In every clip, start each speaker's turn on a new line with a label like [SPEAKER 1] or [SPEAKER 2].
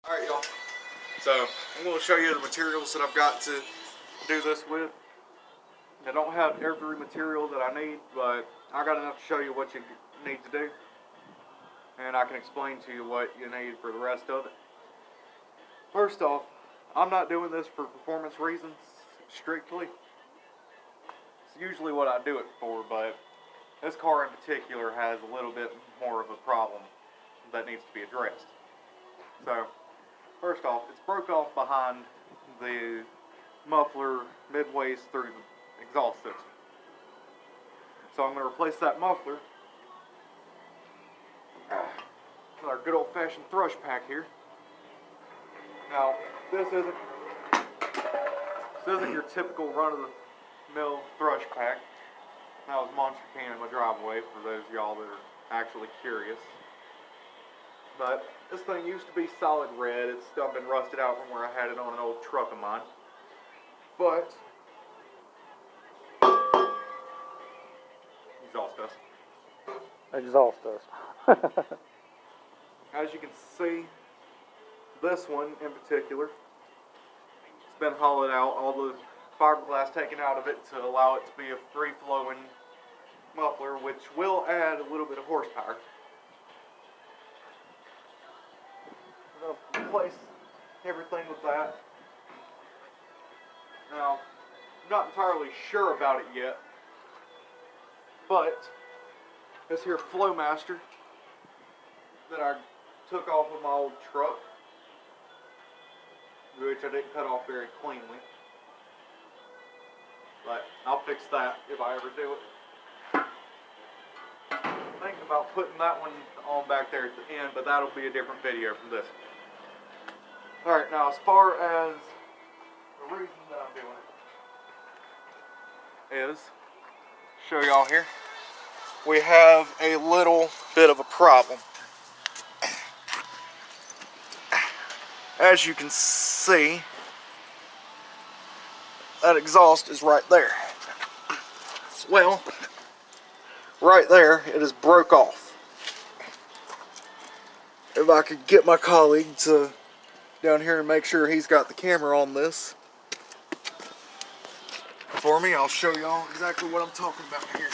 [SPEAKER 1] Alright y'all, so I'm going to show you the materials that I've got to do this with. I don't have every material that I need, but I got enough to show you what you need to do. And I can explain to you what you need for the rest of it. First off, I'm not doing this for performance reasons, strictly. It's usually what I do it for, but this car in particular has a little bit more of a problem that needs to be addressed. So, first off, it's broke off behind the muffler midways through the exhaust system. So I'm going to replace that muffler with our good old-fashioned thrush pack here. Now, this isn't your typical run-of-the-mill thrush pack. That was Monster Can in my driveway for those of y'all that are actually curious. But this thing used to be solid red. It's still been rusted out from where I had it on an old truck of mine. But
[SPEAKER 2] exhaust dust.
[SPEAKER 1] As you can see, this one in particular, it's been hollowed out, all the fiberglass taken out of it to allow it to be a free-flowing muffler, which will add a little bit of horsepower. I'm going to replace everything with that. Now, I'm not entirely sure about it yet, but this here Flowmaster that I took off of my old truck, which I didn't cut off very cleanly, but I'll fix that if I ever do it. Thinking about putting that one on back there at the end, but that'll be a different video from this. Alright, now as far as the reason that I'm doing it is, show y'all here, we have a little bit of a problem. As you can see, that exhaust is right there. Well, right there, it is broke off. If I could get my colleague to down here and make sure he's got the camera on this for me, I'll show y'all exactly what I'm talking about here.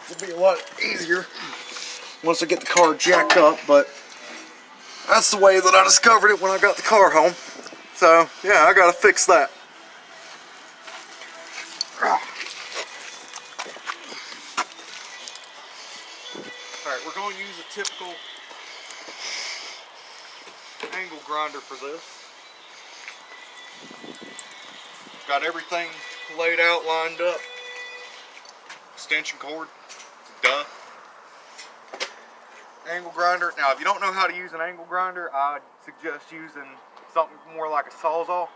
[SPEAKER 1] It'll be a lot easier once I get the car jacked up, but that's the way that I discovered it when I got the car home. So, yeah, I gotta fix that. Alright, we're going to use a typical angle grinder for this. Got everything laid out, lined up. Extension cord, duh. Angle grinder. Now, if you don't know how to use an angle grinder, I'd suggest using something more like a Sawzall.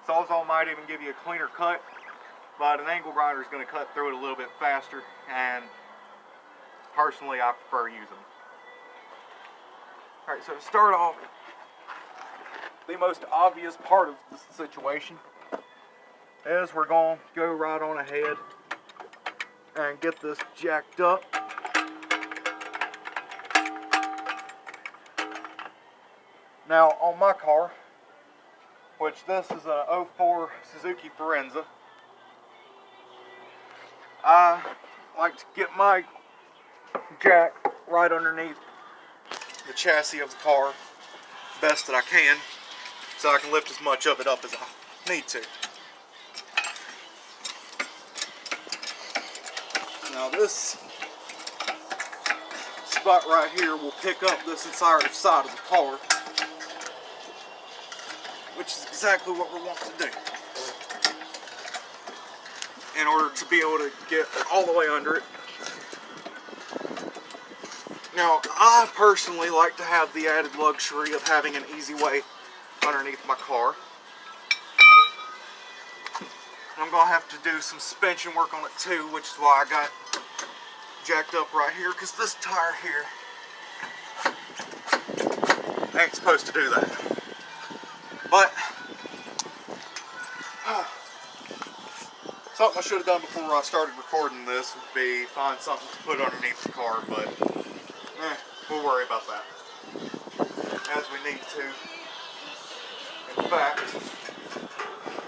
[SPEAKER 1] Sawzall might even give you a cleaner cut, but an angle grinder is going to cut through it a little bit faster, and personally, I prefer using them. Alright, so to start off, the most obvious part of this situation is we're going to go right on ahead and get this jacked up. Now, on my car, which this is a 04 Suzuki Forenza, I like to get my jack right underneath the chassis of the car best that I can, so I can lift as much of it up as I need to. Now this spot right here will pick up this entire side of the car, which is exactly what we want to do in order to be able to get all the way under it. Now, I personally like to have the added luxury of having an easy way underneath my car. I'm going to have to do some suspension work on it too, which is why I got jacked up right here, because this tire here ain't supposed to do that. But something I should have done before I started recording this would be find something to put underneath the car, but we'll worry about that. as we need to. In fact,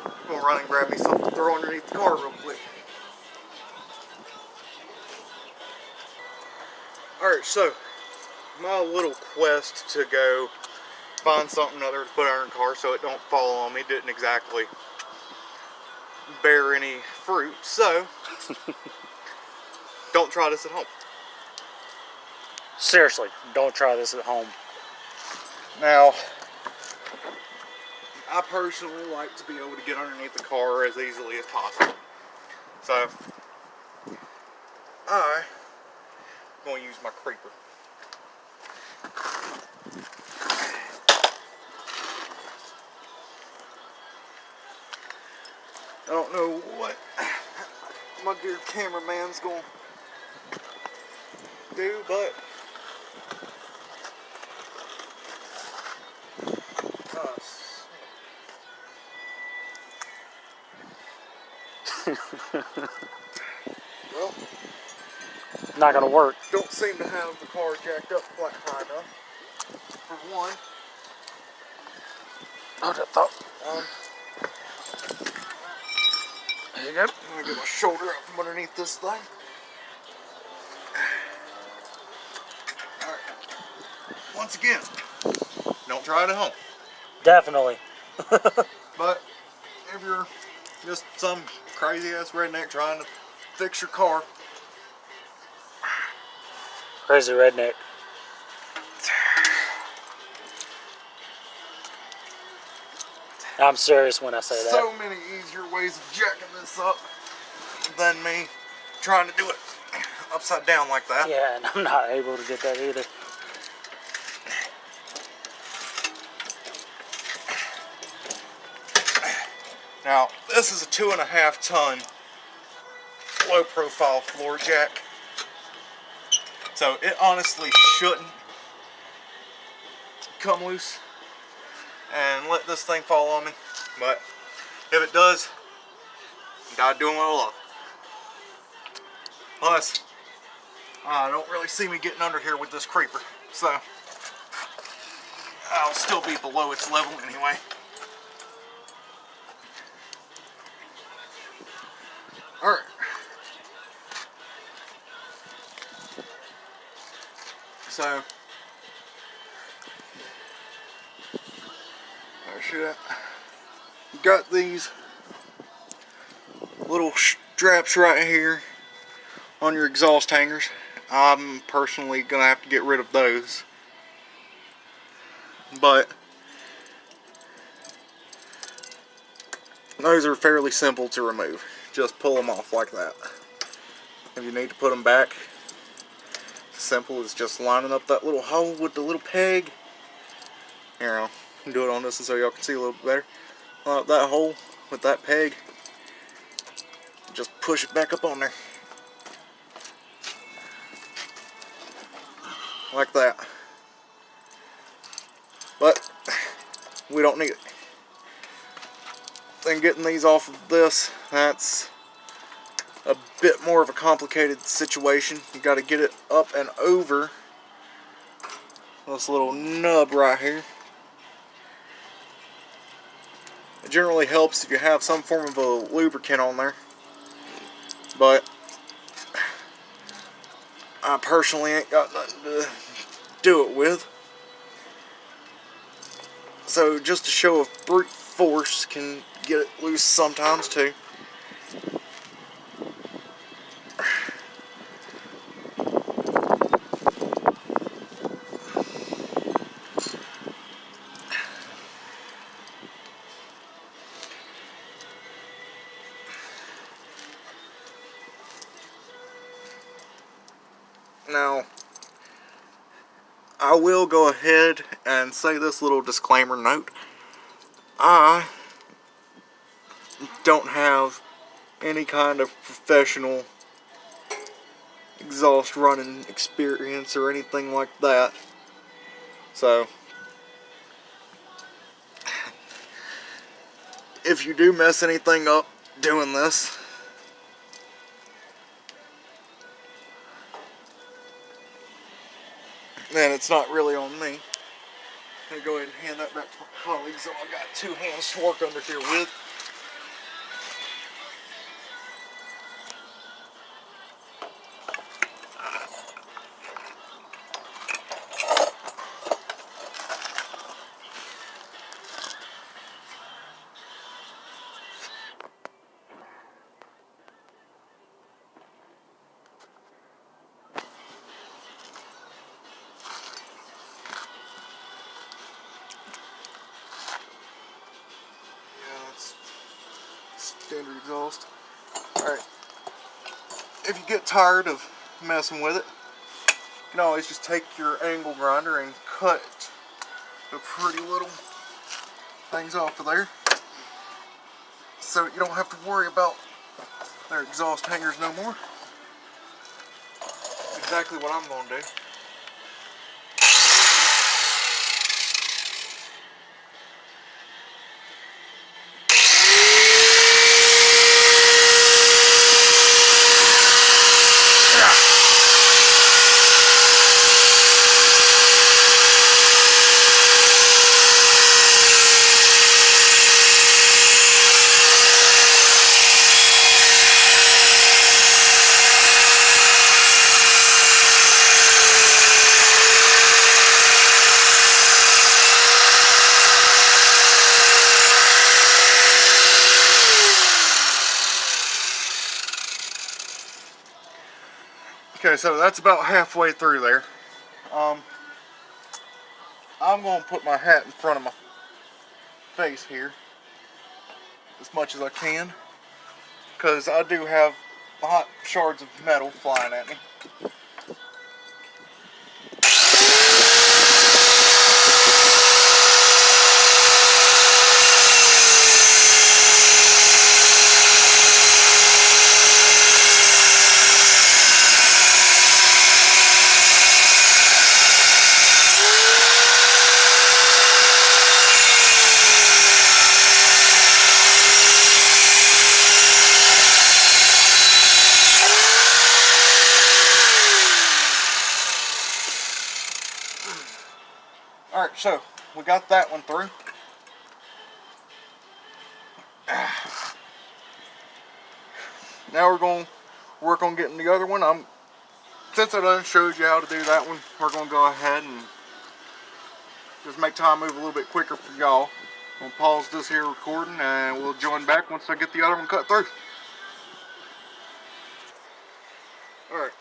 [SPEAKER 1] I'm going to run and grab me something to throw underneath the car real quick. Alright, so my little quest to go find something other to put under the car so it don't fall on me didn't exactly bear any fruit, so don't try this at home.
[SPEAKER 2] Seriously, don't try this at home.
[SPEAKER 1] Now, I personally like to be able to get underneath the car as easily as possible. So, I'm going to use my creeper. I don't know what my dear cameraman's going to do, but well,
[SPEAKER 2] not gonna work.
[SPEAKER 1] don't seem to have the car jacked up quite high enough. For one,
[SPEAKER 2] I thought.
[SPEAKER 1] There you go. I'm gonna get my shoulder up from underneath this thing. Alright. Once again, don't try it at home.
[SPEAKER 2] Definitely.
[SPEAKER 1] But if you're just some crazy ass redneck trying to fix your car,
[SPEAKER 2] Crazy redneck. I'm serious when I say that.
[SPEAKER 1] so many easier ways of jacking this up than me trying to do it upside down like that.
[SPEAKER 2] Yeah, and I'm not able to get that either.
[SPEAKER 1] Now, this is a 2.5 ton low profile floor jack. So it honestly shouldn't come loose and let this thing fall on me. But if it does, God doing what I love. Plus, I don't really see me getting under here with this creeper. So I'll still be below its level anyway. Alright. So, you got these little straps right here on your exhaust hangers. I'm personally going to have to get rid of those. But those are fairly simple to remove. Just pull them off like that. If you need to put them back, simple as just lining up that little hole with the little peg. Here, I'll do it on this one so y'all can see a little bit better. Line up that hole with that peg. Just push it back up on there. Like that. But we don't need it. Then getting these off of this, that's a bit more of a complicated situation. You got to get it up and over this little nub right here. It generally helps if you have some form of a lubricant on there, but I personally ain't got nothing to do it with. So just a show of brute force can get it loose sometimes too. Now, I will go ahead and say this little disclaimer note. I don't have any kind of professional exhaust running experience or anything like that. So, if you do mess anything up doing this, then it's not really on me. I'm gonna go ahead and hand that back to my colleagues. So I've got 2 hands to work under here with. Standard exhaust. Alright, if you get tired of messing with it, you can always just take your angle grinder and cut the pretty little things off of there, so you don't have to worry about their exhaust hangers no more. That's exactly what I'm going to do. Okay, so that's about halfway through there. I'm going to put my hat in front of my face here as much as I can, because I do have hot shards of metal flying at me. Alright, so we got that one through. Now we're going to work on getting the other one. Since I done showed you how to do that one, we're going to go ahead and just make time move a little bit quicker for y'all. I'm going to pause this here recording and we'll join back once I get the other one cut through. Alright.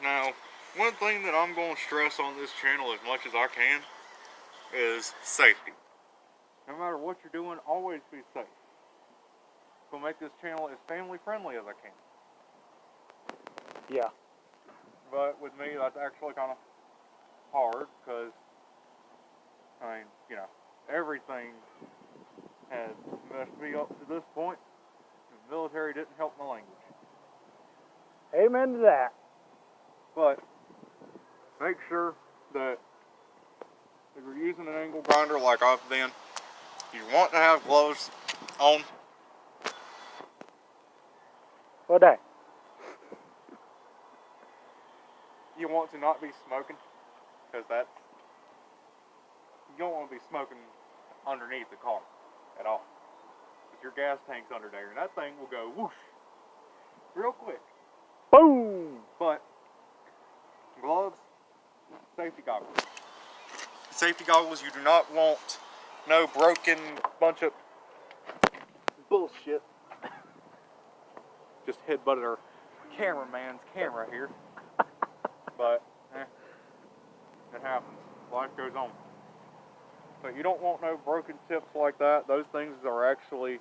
[SPEAKER 1] Now, one thing that I'm going to stress on this channel as much as I can is safety. No matter what you're doing, always be safe. I'm going to make this channel as family friendly as I can.
[SPEAKER 2] Yeah.
[SPEAKER 1] But with me, that's actually kind of hard because, I mean, you know, everything has messed me up to this point. The military didn't help my language.
[SPEAKER 2] Amen to that.
[SPEAKER 1] But make sure that if you're using an angle grinder like I've been, you want to have gloves on.
[SPEAKER 2] What day?
[SPEAKER 1] You want to not be smoking, because that's, you don't want to be smoking underneath the car at all. Because your gas tank's under there, and that thing will go whoosh real quick.
[SPEAKER 2] Boom!
[SPEAKER 1] But gloves, safety goggles. Safety goggles, you do not want no broken bunch of bullshit. Just headbutted our cameraman's camera here. But, it happens. Life goes on. But you don't want no broken tips like that. Those things are actually,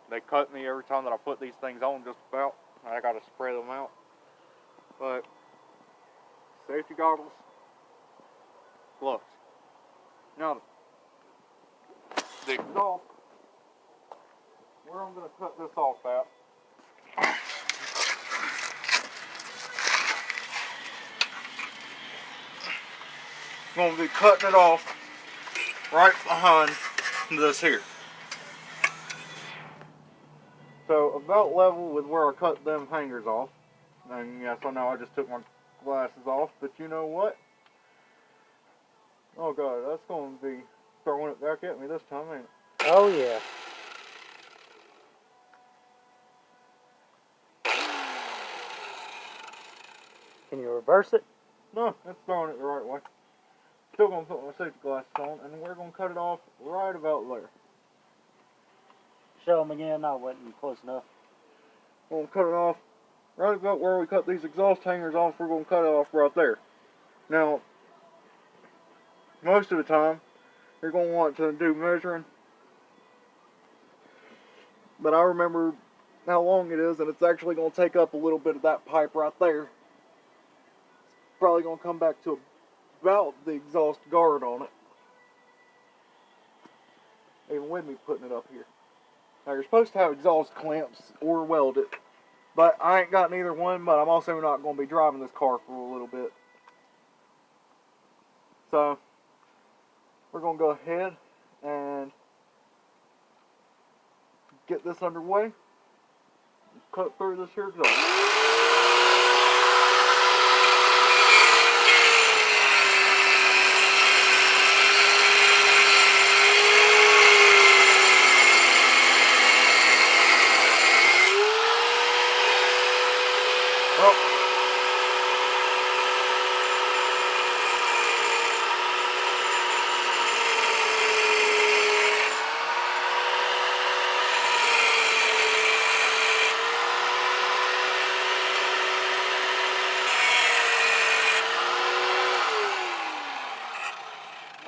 [SPEAKER 1] they cut me every time that I put these things on just about. I gotta spread them out. But, safety goggles, gloves. Now, the exhaust, where I'm gonna cut this off at, I'm going to be cutting it off right behind this here. So about level with where I cut them hangers off. And yes, I know I just took my glasses off, but you know what? Oh god, that's going to be throwing it back at me this time, ain't it?
[SPEAKER 2] Oh yeah. Can you reverse it?
[SPEAKER 1] No, it's throwing it the right way. Still going to put my safety glasses on, and we're going to cut it off right about there.
[SPEAKER 2] Show them again. I wasn't close enough.
[SPEAKER 1] We're going to cut it off right about where we cut these exhaust hangers off. We're going to cut it off right there. Now, most of the time, you're going to want to do measuring. But I remember how long it is, and it's actually going to take up a little bit of that pipe right there. It's probably going to come back to about the exhaust guard on it. Even with me putting it up here. Now you're supposed to have exhaust clamps or weld it. But I ain't got neither one, but I'm also not going to be driving this car for a little bit. So, we're going to go ahead and get this underway. Cut through this here exhaust.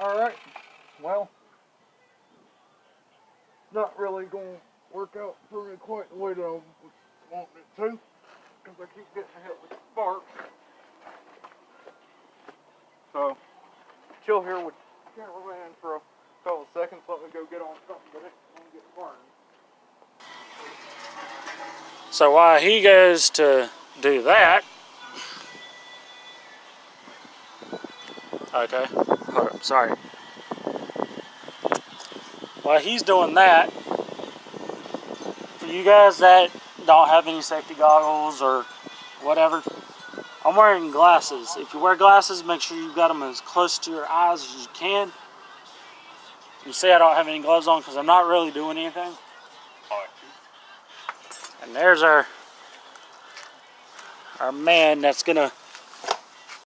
[SPEAKER 1] Alright, well, not really going to work out for me quite the way that I was wanting it to, because I keep getting hit with sparks. So, chill here with cameraman for a couple of seconds. Let me go get on something that ain't going to get burned.
[SPEAKER 2] So while he goes to do that, okay, hold up, sorry. While he's doing that, for you guys that don't have any safety goggles or whatever, I'm wearing glasses. If you wear glasses, make sure you've got them as close to your eyes as you can. You see I don't have any gloves on because I'm not really doing anything. And there's our man that's gonna